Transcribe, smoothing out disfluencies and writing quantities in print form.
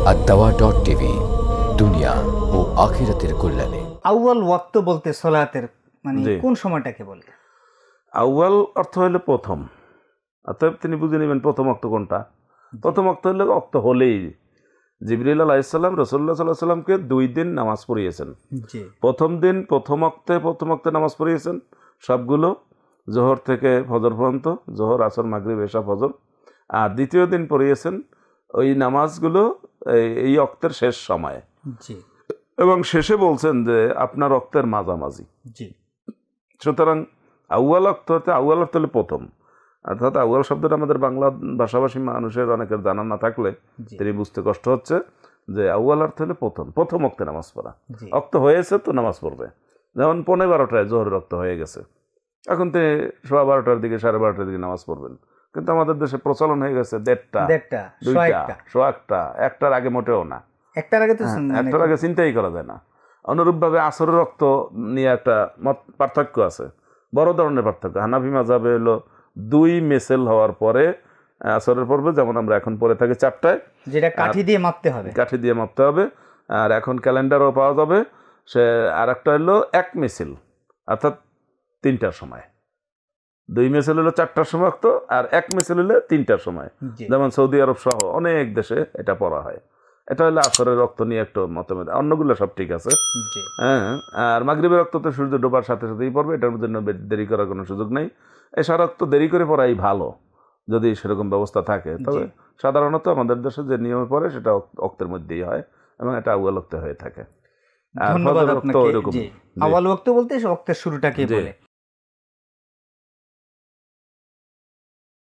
ad-dawa.tv দুনিয়া ও আখিরাতের কল্যাণে। আউয়াল ওয়াক্ত বলতে সলাতের মানে কোন সময়টাকে বলে? আউয়াল অর্থ হলো প্রথম, অতএব তিনি বুঝে নেবেন প্রথম ওয়াক্ত কোনটা। প্রথম ওয়াক্ত হলে ওয়াক্ত হলেই জিবরিল আলাইহিস সালাম রাসূলুল্লাহ সাল্লাল্লাহু আলাইহি সাল্লামকে 2 দিন নামাজ পড়িয়েছেন। প্রথম দিন প্রথম ওয়াক্তে নামাজ পড়িয়েছেন সবগুলো, জোহর থেকে ফজর পর্যন্ত, জোহর আসর মাগরিব এশা ফজর। আর দ্বিতীয় দিন পড়িয়েছেন ওই নামাজগুলো এই ওয়াক্তের শেষ সময়ে, এবং শেষে বলছেন যে আপনার ওয়াক্তের মাঝামাঝি। সুতরাং আউয়াল ওয়াক্ত হলে প্রথম, অর্থাৎ আউয়াল শব্দটা আমাদের বাংলা ভাষাভাষী মানুষের অনেকের জানা না থাকলে তিনি বুঝতে কষ্ট হচ্ছে যে আউয়াল অর্থ হলে প্রথম ওয়াক্তে নামাজ পড়া। ওয়াক্ত হয়েছে তো নামাজ পড়বে, যেমন 12:15 জোহরের ওয়াক্ত হয়ে গেছে, এখন তিনি 12:15 দিকে 12:30 দিকে নামাজ পড়বেন। কিন্তু আমাদের দেশে প্রচলন হয়ে গেছে 1:30, 2টা, 1টার আগে মোটেও না, 1টার আগে চিন্তাই করা যায় না। অনুরূপভাবে আসরের ওয়াক্ত নিয়ে একটা পার্থক্য আছে, বড় ধরনের পার্থক্য। হানাফি মাযহাবে হলো 2 মেসেল হওয়ার পরে আসরের পড়বে, যেমন আমরা এখন পড়ে থাকি 4টায়, যেটা কাঠি দিয়ে মাপতে হবে। আর এখন ক্যালেন্ডারও পাওয়া যাবে, সে আর একটা হলো 1 মেসেল, অর্থাৎ 3টার সময়। 2 মেসেল হলো 4টার সময় ওয়াক্ত, আর 1 মেসেল হলো 3টার সময়। যেমন সৌদি আরব সহ অনেক দেশে এটা পড়া হয়। এটা হলো আসরের রক্ত নিয়ে একটু মতভেদ, অন্যগুলো সব ঠিক আছে। হ্যাঁ, আর মাগরিবের রক্ত তো সূর্য ডোবার সাথে সাথেই পড়বে, এটার জন্য দেরি করার কোনো সুযোগ নেই। এশার রক্ত দেরি করে পড়াই ভালো যদি সেরকম ব্যবস্থা থাকে। তবে সাধারণত আমাদের দেশে যে নিয়মে পড়ে সেটা ওয়াক্তের মধ্যেই হয়, এবং এটা আউয়াল ওয়াক্তে হয়ে থাকে। আর ফজর রক্ত ওইরকম, আউয়াল ওয়াক্ত বলতে ওয়াক্তের শুরুটাকে বলে।